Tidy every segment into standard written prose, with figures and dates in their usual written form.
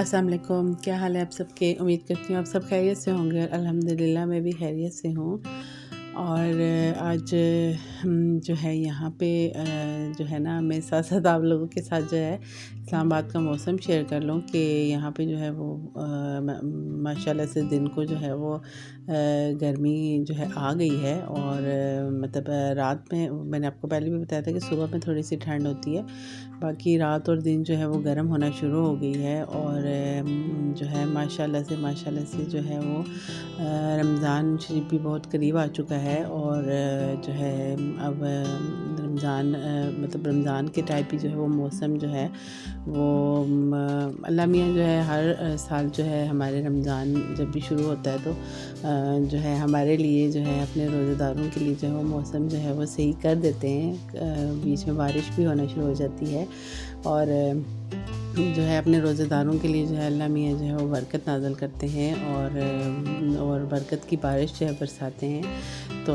अस्सलाम वालेकुम, क्या हाल है आप सबके। उम्मीद करती हूँ आप सब खैरियत से होंगे और अल्हम्दुलिल्लाह मैं भी खैरियत से हूँ। और आज हम जो है यहाँ पे जो है ना मैं साथ साथ आप लोगों के साथ जो है इस्लामाबाद का मौसम शेयर कर लूँ कि यहाँ पे जो है वो माशाल्लाह से दिन को जो है वो गर्मी जो है आ गई है। और मतलब रात में मैंने आपको पहले भी बताया था कि सुबह में थोड़ी सी ठंड होती है, बाकी रात और दिन जो है वो गर्म होना शुरू हो गई है। और जो है माशाल्लाह से जो है वो रमज़ान शरीफ भी बहुत करीब आ चुका है। और जो है अब रमज़ान मतलब रमज़ान के टाइप ही जो है वो मौसम जो है वो अल्लाह मियाँ जो है हर साल जो है हमारे रमज़ान जब भी शुरू होता है तो जो है हमारे लिए जो है अपने रोज़ेदारों के लिए जो है वो मौसम जो है वो सही कर देते हैं। बीच में बारिश भी होना शुरू हो जाती है और जो है अपने रोज़ेदारों के लिए जो है अल्लाह मियाँ जो है वो बरकत नाज़िल करते हैं और बरकत की बारिश जो है बरसाते हैं। तो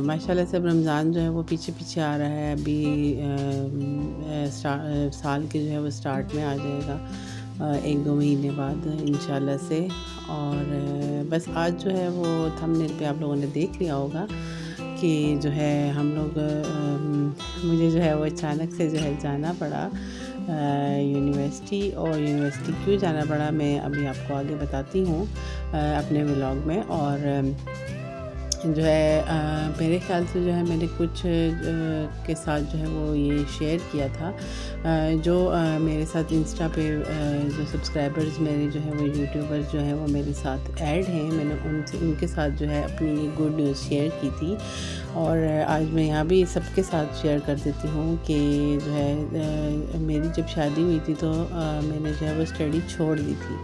माशाल्लाह से अब रमज़ान जो है वो पीछे पीछे आ रहा है। अभी साल के जो है वो स्टार्ट में आ जाएगा 1-2 महीने बाद इंशाल्लाह से। और बस आज जो है वो थंबनेल पे आप लोगों ने देख लिया होगा कि जो है हम लोग मुझे जो है वो अचानक से जो है जाना पड़ा यूनिवर्सिटी। और यूनिवर्सिटी क्यों जाना पड़ा मैं अभी आपको आगे बताती हूँ अपने व्लॉग में। और जो है मेरे ख़्याल से जो है मैंने कुछ के साथ जो है वो ये शेयर किया था जो मेरे साथ इंस्टा पे जो सब्सक्राइबर्स मेरे जो है वो यूट्यूबर्स जो है वो मेरे साथ ऐड हैं, मैंने उनके साथ जो है अपनी गुड न्यूज़ शेयर की थी। और आज मैं यहाँ भी सबके साथ शेयर कर देती हूँ कि जो है मेरी जब शादी हुई थी तो मैंने जो है वो स्टडी छोड़ दी थी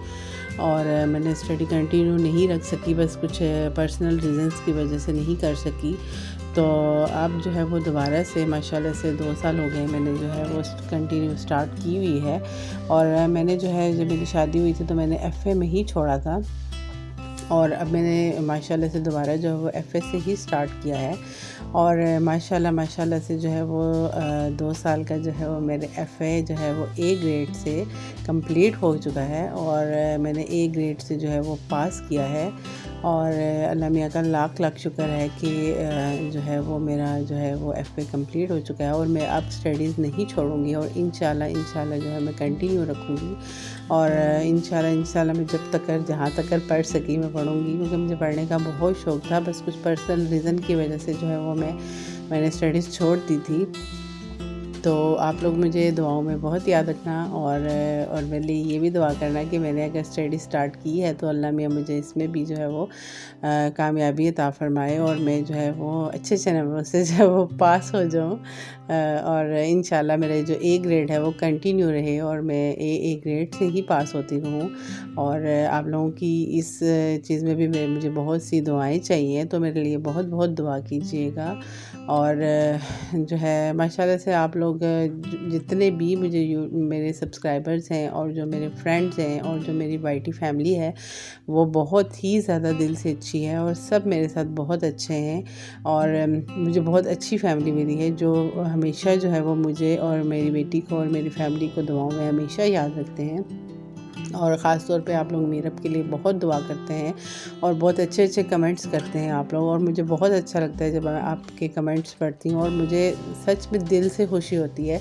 और मैंने स्टडी कंटिन्यू नहीं रख सकी, बस कुछ पर्सनल रीज़न्स की वजह से नहीं कर सकी। तो अब जो है वो दोबारा से माशाल्लाह से 2 साल हो गए मैंने जो है वो कंटिन्यू स्टार्ट की हुई है। और मैंने जो है जब मेरी शादी हुई थी तो मैंने एफ़ए में ही छोड़ा था और अब मैंने माशाल्लाह से दोबारा जो है वो एफ़ए से ही स्टार्ट किया है। और माशाल्लाह से जो है वो 2 साल का जो है वो मेरे एफ़ए जो है वो ए ग्रेड से कंप्लीट हो चुका है और मैंने ए ग्रेड से जो है वो पास किया है। और अल्लाह मियाँ का लाख लाख शुक्र है कि जो है वो मेरा जो है वो एफ़ए कंप्लीट हो चुका है और मैं अब स्टडीज़ नहीं छोड़ूंगी और इंशाल्लाह जो है मैं कंटिन्यू रखूँगी। और इंशाल्लाह मैं जब तक जहाँ तक पढ़ सकी मैं पढ़ूँगी, क्योंकि मुझे पढ़ने का बहुत शौक़ था, बस कुछ पर्सनल रीज़न की वजह से जो है वो मैंने स्टडीज़ छोड़ दी थी। तो आप लोग मुझे दुआओं में बहुत याद रखना और मेरे लिए ये भी दुआ करना कि मैंने अगर स्टडी स्टार्ट की है तो अल्लाह मियाँ मुझे इसमें भी जो है वो कामयाबी अता फ़रमाए और मैं जो है वो अच्छे नंबरों से जो है वो पास हो जाऊँ। और इंशाल्लाह मेरा जो ए ग्रेड है वो कंटिन्यू रहे और मैं ए ग्रेड से ही पास होती रहूँ। और आप लोगों की इस चीज़ में भी मुझे बहुत सी दुआएं चाहिए, तो मेरे लिए बहुत बहुत दुआ कीजिएगा। और जो है माशाल्लाह से आप लोग जितने भी मेरे सब्सक्राइबर्स हैं और जो मेरे फ्रेंड्स हैं और जो मेरी वाईटी फैमिली है वो बहुत ही ज़्यादा दिल से अच्छी है और सब मेरे साथ बहुत अच्छे हैं। और मुझे बहुत अच्छी फैमिली मिली है जो हमेशा जो है वो मुझे और मेरी बेटी को और मेरी फैमिली को दुआओं में हमेशा याद रखते हैं। और ख़ास तौर पे आप लोग मीरब के लिए बहुत दुआ करते हैं और बहुत अच्छे कमेंट्स करते हैं आप लोग, और मुझे बहुत अच्छा लगता है जब मैं आपके कमेंट्स पढ़ती हूँ और मुझे सच में दिल से खुशी होती है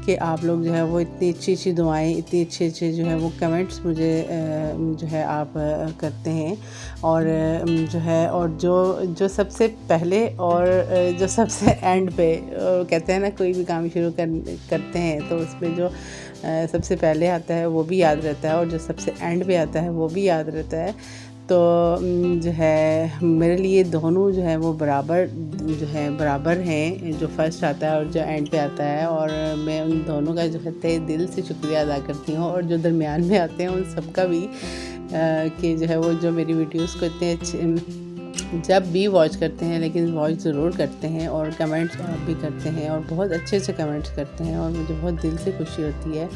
कि आप लोग जो है वो इतनी अच्छी दुआएं, इतनी अच्छे जो है वो कमेंट्स मुझे जो है आप करते हैं। और जो है और जो सबसे पहले और जो सबसे एंड पे कहते हैं ना कोई भी काम शुरू करते हैं तो उसमें जो सबसे पहले आता है वो भी याद रहता है और जो सबसे एंड पे आता है वो भी याद रहता है। तो जो है मेरे लिए दोनों जो है वो बराबर हैं, जो फर्स्ट आता है और जो एंड पे आता है। और मैं उन दोनों का जो है तहे दिल से शुक्रिया अदा करती हूँ और जो दरमियान में आते हैं उन सब का भी कि जो है वो जो मेरी वीडियोस को इतने अच्छे जब भी वॉच करते हैं, लेकिन वॉच ज़रूर करते हैं और कमेंट्स भी करते हैं और बहुत अच्छे कमेंट्स करते हैं और मुझे बहुत दिल से खुशी होती है।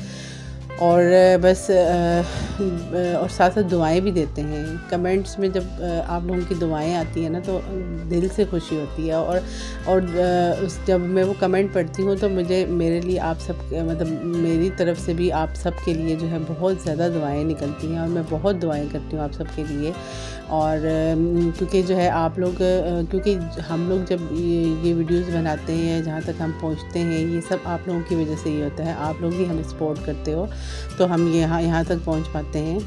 और बस और साथ साथ दुआएं भी देते हैं। कमेंट्स में जब आप लोगों की दुआएं आती हैं ना तो दिल से खुशी होती है। और उस जब मैं वो कमेंट पढ़ती हूँ तो मुझे मेरे लिए आप सब मतलब मेरी तरफ से भी आप सब के लिए जो है बहुत ज़्यादा दुआएं निकलती हैं और मैं बहुत दुआएं करती हूँ आप सब के लिए। और क्योंकि जो है आप लोग क्योंकि हम लोग जब ये वीडियोस बनाते हैं जहाँ तक हम पहुँचते हैं ये सब आप लोगों की वजह से ही होता है। आप लोग ही हमें सपोर्ट करते हो तो हम यहाँ तक पहुँच पाते हैं।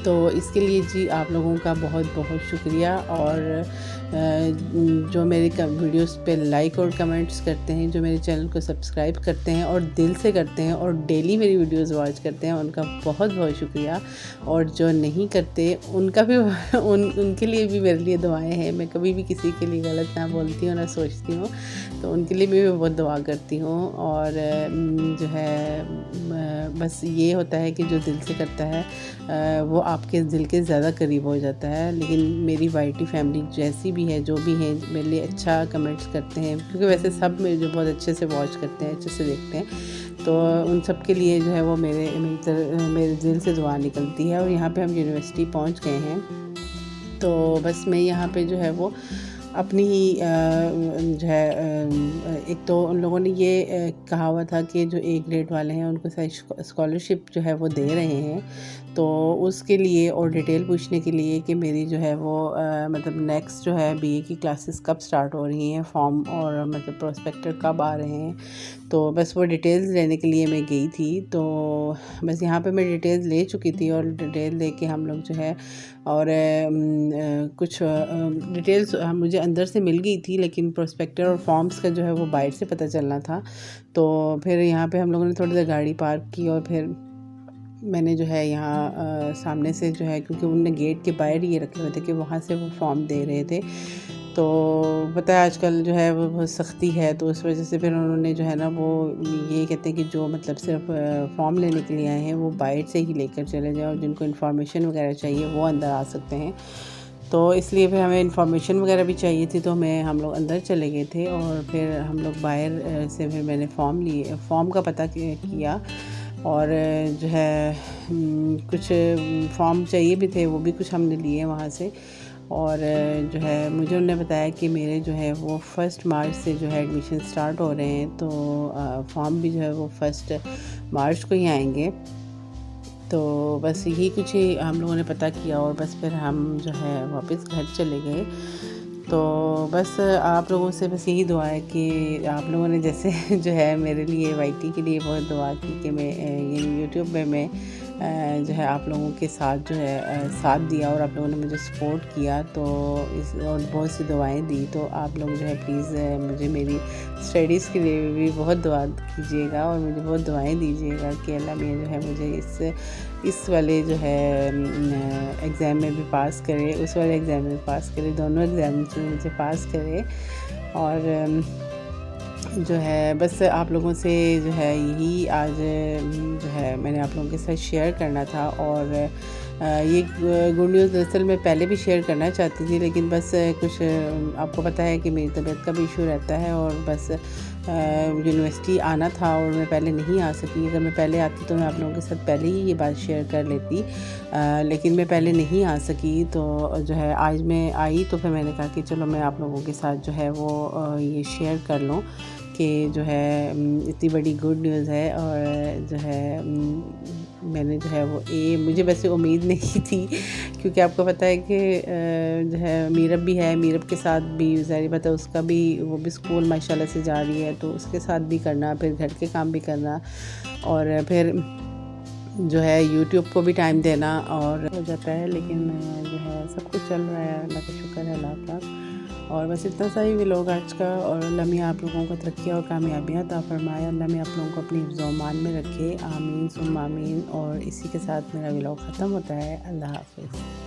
तो इसके लिए जी आप लोगों का बहुत बहुत शुक्रिया। और जो मेरी वीडियोस पे लाइक और कमेंट्स करते हैं, जो मेरे चैनल को सब्सक्राइब करते हैं और दिल से करते हैं और डेली मेरी वीडियोस वॉच करते हैं, उनका बहुत बहुत शुक्रिया। और जो नहीं करते उनका भी उनके लिए भी मेरे लिए दुआएं हैं। मैं कभी भी किसी के लिए गलत ना बोलती हूँ ना सोचती हूँ, तो उनके लिए भी मैं बहुत दुआ करती हूँ। और जो है बस ये होता है कि जो दिल से करता है वो आपके दिल के ज़्यादा करीब हो जाता है। लेकिन मेरी वाईटी फैमिली जैसी भी है, जो भी है, मेरे लिए अच्छा कमेंट्स करते हैं, क्योंकि वैसे सब मेरे जो बहुत अच्छे से वॉच करते हैं, अच्छे से देखते हैं, तो उन सब के लिए जो है वो मेरे दिल से दुआ निकलती है। और यहाँ पे हम यूनिवर्सिटी पहुँच गए हैं, तो बस मैं यहाँ पे जो है वो अपनी ही जो है एक तो उन लोगों ने ये कहा हुआ था कि जो ए ग्रेड वाले हैं उनको स्कॉलरशिप जो है वो दे रहे हैं, तो उसके लिए और डिटेल पूछने के लिए कि मेरी जो है वो मतलब नेक्स्ट जो है बीए की क्लासेस कब स्टार्ट हो रही हैं, फॉर्म और मतलब प्रोस्पेक्टर कब आ रहे हैं, तो बस वो डिटेल्स लेने के लिए मैं गई थी। तो बस यहाँ पे मैं डिटेल्स ले चुकी थी और डिटेल लेके हम लोग जो है और कुछ डिटेल्स मुझे अंदर से मिल गई थी, लेकिन प्रोस्पेक्टर और फॉर्म्स का जो है वो बाहर से पता चलना था। तो फिर यहाँ पे हम लोगों ने थोड़ी देर गाड़ी पार्क की और फिर मैंने जो है यहाँ सामने से जो है, क्योंकि उनने गेट के बाहर ये रखे हुए थे कि वहाँ से वो फॉर्म दे रहे थे, तो पता है आजकल जो है वो बहुत सख्ती है, तो उस वजह से फिर उन्होंने जो है ना वो ये कहते हैं कि जो मतलब सिर्फ फॉर्म लेने के लिए आए हैं वो बाहर से ही लेकर चले जाएं, और जिनको इन्फॉर्मेशन वगैरह चाहिए वो अंदर आ सकते हैं। तो इसलिए फिर हमें इन्फॉर्मेशन वगैरह भी चाहिए थी, तो हम लोग अंदर चले गए थे और फिर हम लोग बाहर से फिर मैंने फॉर्म का पता किया। और जो है कुछ फॉर्म चाहिए भी थे, वो भी कुछ हमने लिए वहाँ से। और जो है मुझे उन्होंने बताया कि मेरे जो है वो 1 मार्च से जो है एडमिशन स्टार्ट हो रहे हैं, तो फॉर्म भी जो है वो 1 मार्च को ही आएंगे। तो बस यही कुछ ही हम लोगों ने पता किया और बस फिर हम जो है वापस घर चले गए। तो बस आप लोगों से बस यही दुआ है कि आप लोगों ने जैसे जो है मेरे लिए वाईटी के लिए बहुत दुआ की कि मैं ये यूट्यूब में मैं जो है आप लोगों के साथ जो है साथ दिया और आप लोगों ने मुझे सपोर्ट किया, तो इस और बहुत सी दुआएं दी। तो आप लोग जो है प्लीज़ मुझे मेरी स्टडीज़ के लिए भी बहुत दुआ कीजिएगा और मुझे बहुत दुआएं दीजिएगा कि अल्लाह मियां जो है मुझे इस वाले जो है एग्ज़ाम में भी पास करे, उस वाले एग्ज़ाम में पास करे, दोनों एग्ज़ाम में मुझे पास करे। और जो है बस आप लोगों से जो है यही आज जो है मैंने आप लोगों के साथ शेयर करना था। और ये गुड न्यूज़ दरअसल मैं पहले भी शेयर करना चाहती थी, लेकिन बस कुछ आपको पता है कि मेरी तबीयत का भी इशू रहता है और बस यूनिवर्सिटी आना था और मैं पहले नहीं आ सकी। अगर मैं पहले आती तो मैं आप लोगों के साथ पहले ही ये बात शेयर कर लेती, लेकिन मैं पहले नहीं आ सकी। तो जो है आज मैं आई तो फिर मैंने कहा कि चलो मैं आप लोगों के साथ जो है वो ये शेयर कर लूँ कि जो है इतनी बड़ी गुड न्यूज़ है। और जो है मैंने जो है वो मुझे वैसे उम्मीद नहीं थी, क्योंकि आपको पता है कि जो है मीरब भी है, मीरब के साथ भी ज़ाहिर बात है उसका भी वो भी स्कूल माशाल्लाह से जा रही है, तो उसके साथ भी करना, फिर घर के काम भी करना और फिर जो है यूट्यूब को भी टाइम देना और हो जाता है। लेकिन जो है सब कुछ चल रहा है, अल्लाह का शुक्र है, लाख लाख। और बस इतना सा ही व्लॉग आज का। और अल्लाह मियां आप लोगों को तरक्की और कामयाबियाँ अता फरमाए। अल्लाह मियां आप लोगों को अपनी हिफ्ज़ व अमान में रखे, आमीन सुम्मा आमीन। और इसी के साथ मेरा व्लॉग ख़त्म होता है। अल्लाह हाफ़िज़।